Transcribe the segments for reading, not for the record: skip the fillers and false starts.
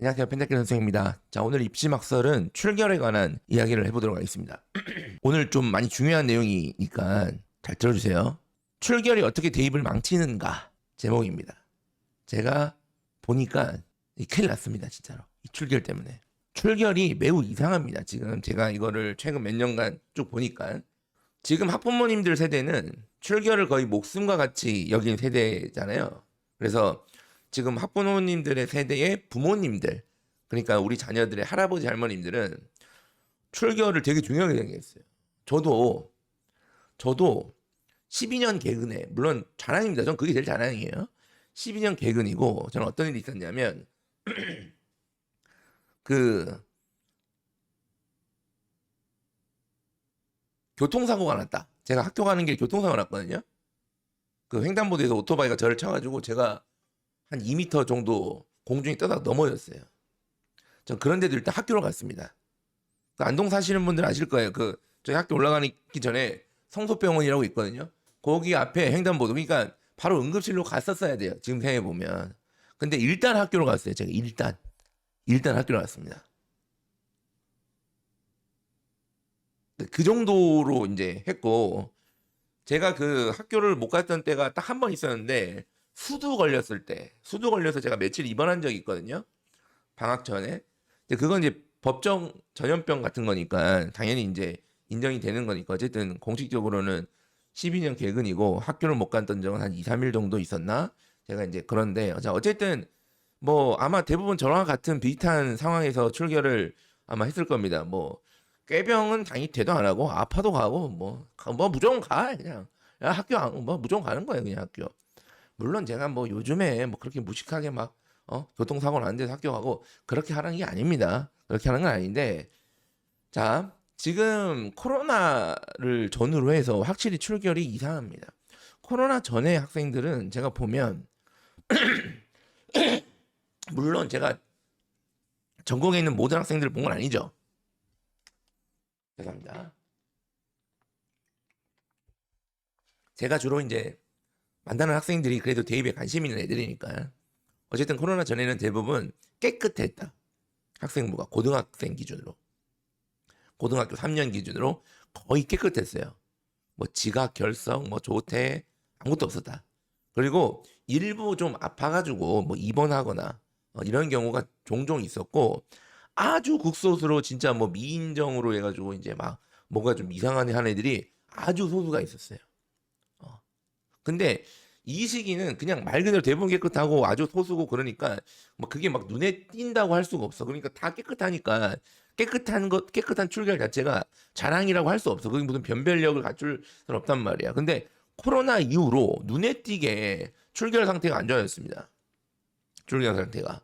안녕하세요. 펜타킬 선생입니다. 자, 오늘 입시막설은 출결에 관한 이야기를 해보도록 하겠습니다. 오늘 좀 많이 중요한 내용이니까 잘 들어주세요. 출결이 어떻게 대입을 망치는가 제목입니다. 제가 보니까 큰일 났습니다. 진짜로. 이 출결 때문에. 출결이 매우 이상합니다. 지금 제가 이거를 최근 몇 년간 쭉 보니까 지금 학부모님들 세대는 출결을 거의 목숨과 같이 여긴 세대잖아요. 그래서 지금 학부모님들의 세대의 부모님들, 그러니까 우리 자녀들의 할아버지 할머님들은 출결을 되게 중요하게 생각했어요. 저도 12년 개근에, 물론 자랑입니다. 전 그게 제일 자랑이에요. 12년 개근이고, 저는 어떤 일이 있었냐면 그 교통사고가 났다. 제가 학교 가는 길에 교통사고가 났거든요. 그 횡단보도에서 오토바이가 저를 쳐가지고 제가 한 2m 정도 공중에 떠다가 넘어졌어요. 전 그런데도 일단 학교를 갔습니다. 그 안동 사시는 분들 아실 거예요. 그 저희 학교 올라가기 전에 성소병원이라고 있거든요. 거기 앞에 횡단보도, 그러니까 바로 응급실로 갔었어야 돼요. 지금 생각해 보면. 근데 일단 학교로 갔어요. 제가 일단 학교로 갔습니다. 그 정도로 이제 했고, 제가 그 학교를 못 갔던 때가 딱 한 번 있었는데 수두 걸려서 제가 며칠 입원한 적이 있거든요. 방학 전에. 근데 그건 이제 법정 전염병 같은 거니까 당연히 이제 인정이 되는 거니까 어쨌든 공식적으로는 12년 개근이고 학교를 못 갔던 적은 한 2, 3일 정도 있었나? 제가 이제 그런데 자 어쨌든 뭐 아마 대부분 저랑 같은 비슷한 상황에서 출결을 아마 했을 겁니다. 뭐 꾀병은 당연히 대도 안 하고 아파도 가고 뭐 무조건 가 그냥 야 학교 뭐 무조건 가는 거예요 그냥 학교. 물론 제가 뭐 요즘에 뭐 그렇게 무식하게 막 교통사고 나는 데서 학교 가고 그렇게 하는 게 아닙니다. 그렇게 하는 건 아닌데 자 지금 코로나를 전후로 해서 확실히 출결이 이상합니다. 코로나 전에 학생들은 제가 보면 물론 제가 전국에 있는 모든 학생들을 본 건 아니죠. 죄송합니다. 제가 주로 이제 만나는 학생들이 그래도 대입에 관심 있는 애들이니까 어쨌든 코로나 전에는 대부분 깨끗했다. 학생부가 고등학생 기준으로 고등학교 3년 기준으로 거의 깨끗했어요. 뭐 지각, 결석, 뭐 조퇴 아무것도 없었다. 그리고 일부 좀 아파가지고 뭐 입원하거나 이런 경우가 종종 있었고 아주 극소수로 진짜 뭐 미인정으로 해가지고 이제 막 뭔가 좀 이상한 한 애들이 아주 소수가 있었어요. 어. 근데 이 시기는 그냥 말 그대로 대부분 깨끗하고 아주 소수고 그러니까 뭐 그게 막 눈에 띈다고 할 수가 없어. 그러니까 다 깨끗하니까 깨끗한 출결 자체가 자랑이라고 할 수 없어. 그게 무슨 변별력을 갖출 수는 없단 말이야. 근데 코로나 이후로 눈에 띄게 출결 상태가 안 좋아졌습니다. 출결 상태가.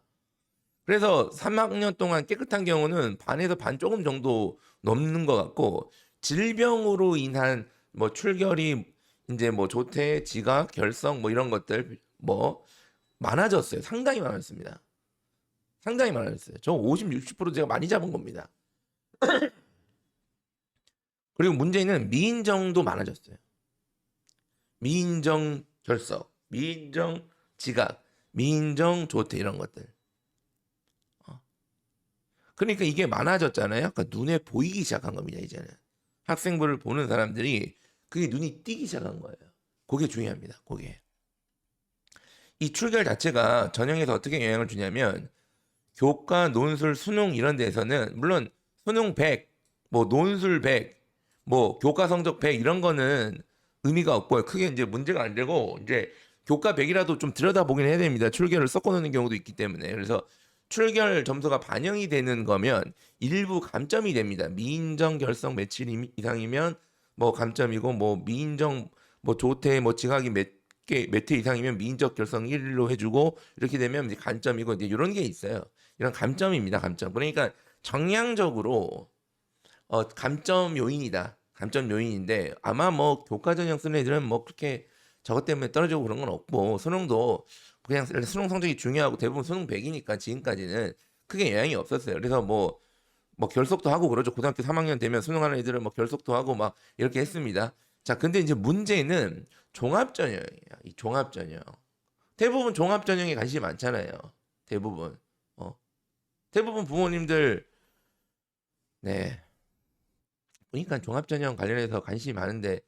그래서 3학년 동안 깨끗한 경우는 반에서 반 조금 정도 넘는 것 같고 질병으로 인한 뭐 출결이 이제 뭐 조퇴, 지각, 결석 뭐 이런 것들 뭐 많아졌어요. 상당히 많아졌습니다. 상당히 많아졌어요. 저 50, 60% 제가 많이 잡은 겁니다. 그리고 문제는 미인정도 많아졌어요. 미인정 결석, 미인정 지각, 미인정 조퇴 이런 것들. 어. 그러니까 이게 많아졌잖아요. 그러니까 눈에 보이기 시작한 겁니다. 이제는 학생부를 보는 사람들이 그게 눈이 띄기 시작한 거예요. 그게 중요합니다. 그게 이 출결 자체가 전형에서 어떻게 영향을 주냐면 교과, 논술, 수능 이런 데에서는 물론 수능 100, 뭐 논술 100, 뭐 교과 성적 100 이런 거는 의미가 없고요. 크게 이제 문제가 안 되고 이제 교과 100이라도 좀 들여다보긴 해야 됩니다. 출결을 섞어 놓는 경우도 있기 때문에. 그래서 출결 점수가 반영이 되는 거면 일부 감점이 됩니다. 미인정 결석 며칠 이상이면 뭐 감점이고 뭐 미인정 뭐 조퇴 뭐 지각이 몇 회 이상이면 미인적 결성 1로 해주고 이렇게 되면 이제 감점이고 이제 이런 게 있어요. 이런 감점입니다. 감점. 그러니까 정량적으로 감점 요인이다. 감점 요인인데 아마 뭐 교과 전형 쓰는 애들은 뭐 그렇게 저것 때문에 떨어지고 그런 건 없고 수능도 그냥 수능 성적이 중요하고 대부분 수능 100이니까 지금까지는 크게 영향이 없었어요. 그래서 뭐 결석도 하고 그러죠. 고등학교 3학년 되면 수능하는 애들은 뭐 결석도 하고 막 이렇게 했습니다. 자, 근데 이제 문제는 종합전형이에요. 이 종합전형. 대부분 종합전형에 관심이 많잖아요. 대부분. 어. 대부분 부모님들 네 보니까 종합전형 관련해서 관심이 많은데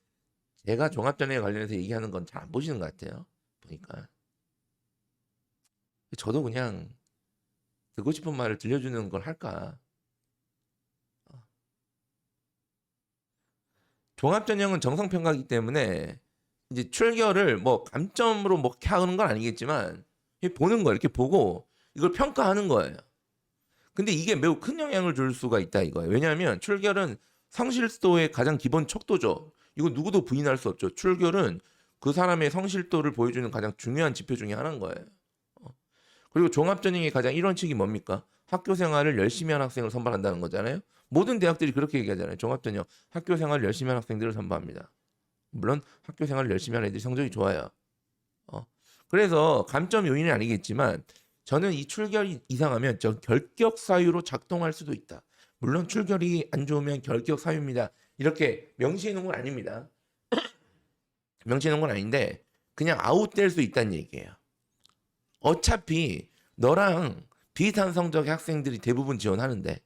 제가 종합전형에 관련해서 얘기하는 건 잘 안 보시는 것 같아요. 보니까 저도 그냥 듣고 싶은 말을 들려주는 걸 할까. 종합전형은 정성평가이기 때문에 이제 출결을 뭐 감점으로 뭐 이렇게 하는 건 아니겠지만 보는 거 이렇게 보고 이걸 평가하는 거예요. 근데 이게 매우 큰 영향을 줄 수가 있다 이거예요. 왜냐하면 출결은 성실도의 가장 기본 척도죠. 이거 누구도 부인할 수 없죠. 출결은 그 사람의 성실도를 보여주는 가장 중요한 지표 중에 하나인 거예요. 그리고 종합전형의 가장 일원칙이 뭡니까? 학교 생활을 열심히 한 학생을 선발한다는 거잖아요. 모든 대학들이 그렇게 얘기하잖아요. 종합전형 학교 생활을 열심히 한 학생들을 선발합니다. 물론 학교 생활을 열심히 하는 애들이 성적이 좋아요. 그래서 감점 요인은 아니겠지만 저는 이 출결이 이상하면 저 결격 사유로 작동할 수도 있다. 물론 출결이 안 좋으면 결격 사유입니다. 이렇게 명시해 놓은 건 아닙니다. 명시해 놓은 건 아닌데 그냥 아웃될 수 있다는 얘기예요. 어차피 너랑 비슷한 성적의 학생들이 대부분 지원하는데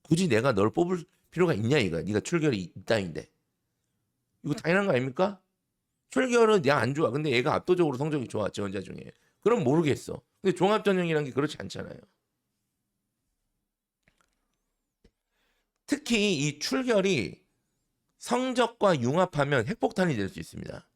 굳이 내가 널 뽑을 필요가 있냐 이거야. 네가 출결이 있다인데. 이거 당연한 거 아닙니까? 출결은 얘 안 좋아. 근데 얘가 압도적으로 성적이 좋아. 지원자 중에. 그럼 모르겠어. 근데 종합전형이라는 게 그렇지 않잖아요. 특히 이 출결이 성적과 융합하면 핵폭탄이 될 수 있습니다.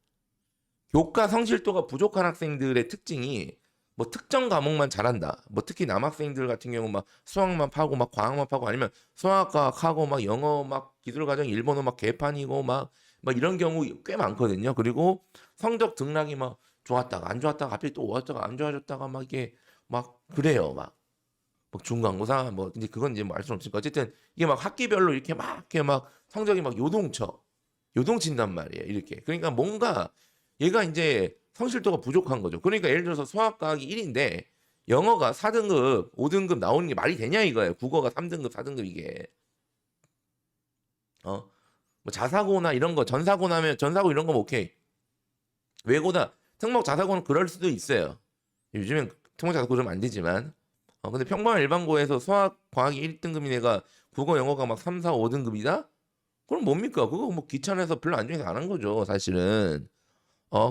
교과 성실도가 부족한 학생들의 특징이 뭐 특정 과목만 잘한다. 뭐 특히 남학생들 같은 경우 막 수학만 파고 막 과학만 파고 아니면 수학과학하고 막 영어 막 기술과정 일본어 막 개판이고 막 이런 경우 꽤 많거든요. 그리고 성적 등락이 막 좋았다가 안 좋았다가 갑자기 또 오았다가 안 좋아졌다가 막 이게 막 그래요. 막 중간고사 뭐 근데 그건 이제 뭐 알 수는 없으니까 어쨌든 이게 막 학기별로 이렇게 막 성적이 막 요동친단 말이에요. 이렇게. 그러니까 뭔가 얘가 이제 성실도가 부족한 거죠. 그러니까 예를 들어서 수학과학이 1인데 영어가 4등급, 5등급 나오는 게 말이 되냐 이거예요. 국어가 3등급, 4등급 이게. 뭐 자사고나 이런 거 전사고 나면 전사고 이런 거면 오케이. 외고다 특목 자사고는 그럴 수도 있어요. 요즘엔 특목 자사고 그러면 안 되지만. 근데 평범한 일반고에서 수학, 과학이 1등급인 애가 국어, 영어가 막 3, 4, 5등급이다? 그럼 뭡니까? 그거 뭐 귀찮아서 별로 안 중에서 안 한 거죠, 사실은.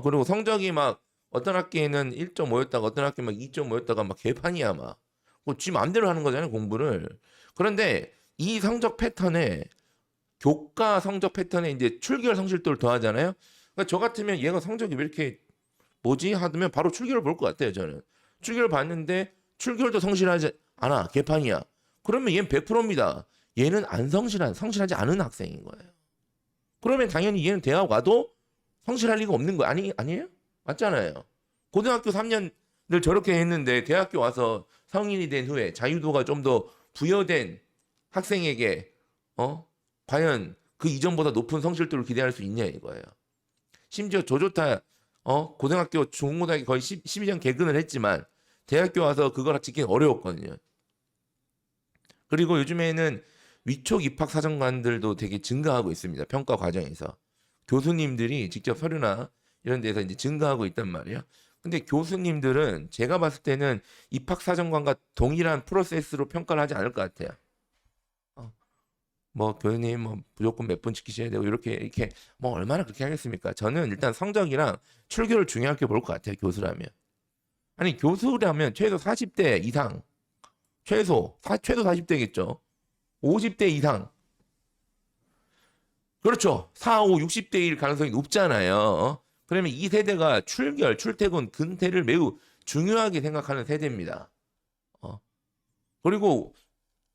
그리고 성적이 막 어떤 학기에는 1.5였다가 어떤 학기 막 2.5였다가 막 개판이야 막. 뭐지 마음대로 하는 거잖아요, 공부를. 그런데 이 성적 패턴에 교과 성적 패턴에 이제 출결 성실도를 더하잖아요. 그러니까 저 같으면 얘가 성적이 왜 이렇게 뭐지 하면 바로 출결을 볼 것 같아요, 저는. 출결을 봤는데 출결도 성실하지 않아, 개판이야. 그러면 얘는 100%입니다. 얘는 안 성실하지 않은 학생인 거예요. 그러면 당연히 얘는 대학 와도 성실할 리가 없는 거 아니에요? 맞잖아요. 고등학교 3년을 저렇게 했는데 대학교 와서 성인이 된 후에 자유도가 좀 더 부여된 학생에게 과연 그 이전보다 높은 성실도를 기대할 수 있냐 이거예요. 심지어 조조타 고등학교 중고등학교 거의 12년 개근을 했지만 대학교 와서 그걸 지키기 어려웠거든요. 그리고 요즘에는 위촉 입학 사정관들도 되게 증가하고 있습니다. 평가 과정에서. 교수님들이 직접 서류나 이런 데서 이제 증가하고 있단 말이에요. 근데 교수님들은 제가 봤을 때는 입학사정관과 동일한 프로세스로 평가를 하지 않을 것 같아요. 뭐 교수님 뭐 무조건 몇 분 지키셔야 되고 이렇게 뭐 얼마나 그렇게 하겠습니까? 저는 일단 성적이랑 출결을 중요하게 볼 것 같아요. 교수라면. 아니 교수라면 최소 40대 이상 최소 40대겠죠. 50대 이상 그렇죠. 4, 5, 60대 1 가능성이 높잖아요. 그러면 이 세대가 출결, 출퇴근, 근태를 매우 중요하게 생각하는 세대입니다. 어. 그리고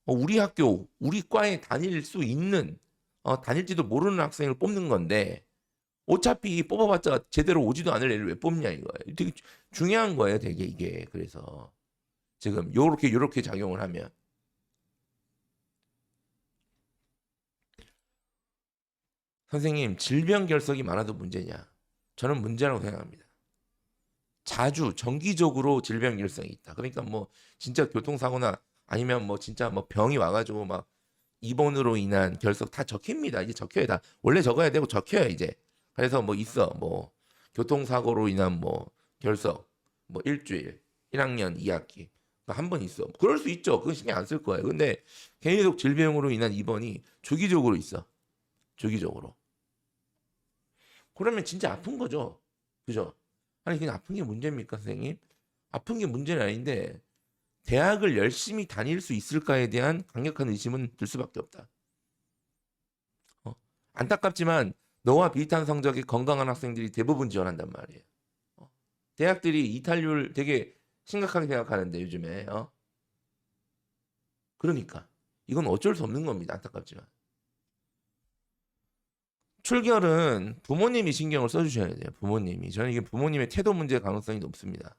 우리 학교, 우리 과에 다닐 수 있는, 다닐지도 모르는 학생을 뽑는 건데, 어차피 뽑아봤자 제대로 오지도 않을 애를 왜 뽑냐 이거예요. 되게 중요한 거예요, 되게 이게. 그래서 지금 요렇게 작용을 하면. 선생님, 질병 결석이 많아도 문제냐? 저는 문제라고 생각합니다. 자주 정기적으로 질병 결석이 있다. 그러니까 뭐 진짜 교통사고나 아니면 뭐 진짜 뭐 병이 와가지고 막 입원으로 인한 결석 다 적힙니다. 이제 적혀야 다 원래 적어야 되고 적혀야 이제. 그래서 뭐 있어 뭐 교통사고로 인한 뭐 결석 뭐 일주일 1학년 2학기 한 번 있어. 그럴 수 있죠. 그건 신경 안 쓸 거예요. 근데 계속 질병으로 인한 입원이 주기적으로 있어. 주기적으로. 그러면 진짜 아픈 거죠. 그죠? 아니 그냥 아픈 게 문제입니까, 선생님? 아픈 게 문제는 아닌데 대학을 열심히 다닐 수 있을까에 대한 강력한 의심은 들 수밖에 없다. 어. 안타깝지만 너와 비슷한 성적의 건강한 학생들이 대부분 지원한단 말이에요. 어. 대학들이 이탈률 되게 심각하게 생각하는데 요즘에 그러니까 이건 어쩔 수 없는 겁니다. 안타깝지만 출결은 부모님이 신경을 써주셔야 돼요. 부모님이. 저는 이게 부모님의 태도 문제 가능성이 높습니다.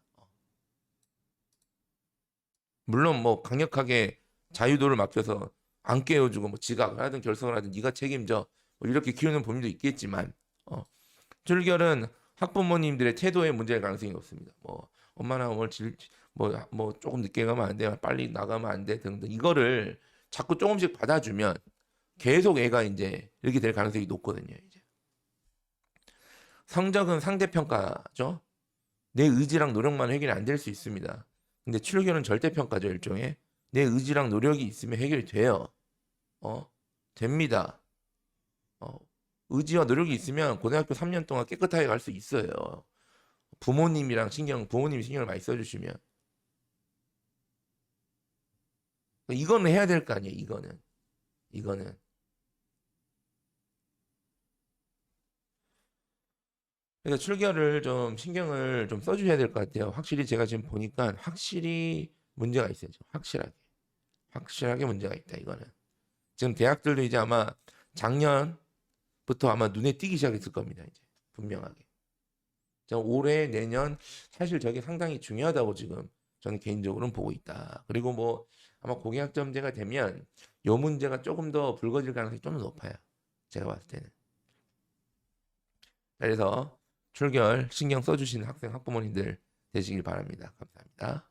물론 뭐 강력하게 자유도를 맡겨서 안 깨워주고 뭐 지각을 하든 결석을 하든 네가 책임져 뭐 이렇게 키우는 부모님도 있겠지만 출결은 학부모님들의 태도의 문제일 가능성이 높습니다. 뭐 엄마나 뭐 조금 늦게 가면 안 돼, 빨리 나가면 안 돼 등등 이거를 자꾸 조금씩 받아주면 계속 애가 이제 이렇게 될 가능성이 높거든요. 이제 성적은 상대평가죠. 내 의지랑 노력만 해결이 안 될 수 있습니다. 근데 출결은 절대평가죠, 일종의. 내 의지랑 노력이 있으면 해결이 돼요. 됩니다. 어, 의지와 노력이 있으면 고등학교 3년 동안 깨끗하게 갈 수 있어요. 부모님이 신경을 많이 써주시면. 이거는 해야 될 거 아니에요, 이거는. 그래서 출결을 좀 신경을 좀 써주셔야 될 것 같아요. 확실히 제가 지금 보니까 확실히 문제가 있어요. 확실하게 문제가 있다, 이거는. 지금 대학들도 이제 아마 작년부터 아마 눈에 띄기 시작했을 겁니다, 이제. 분명하게. 올해, 내년, 사실 저게 상당히 중요하다고 지금 저는 개인적으로는 보고 있다. 그리고 뭐 아마 공약점제가 되면 요 문제가 조금 더 불거질 가능성이 좀 더 높아요. 제가 봤을 때는. 그래서 출결 신경 써주시는 학부모님들 되시길 바랍니다. 감사합니다.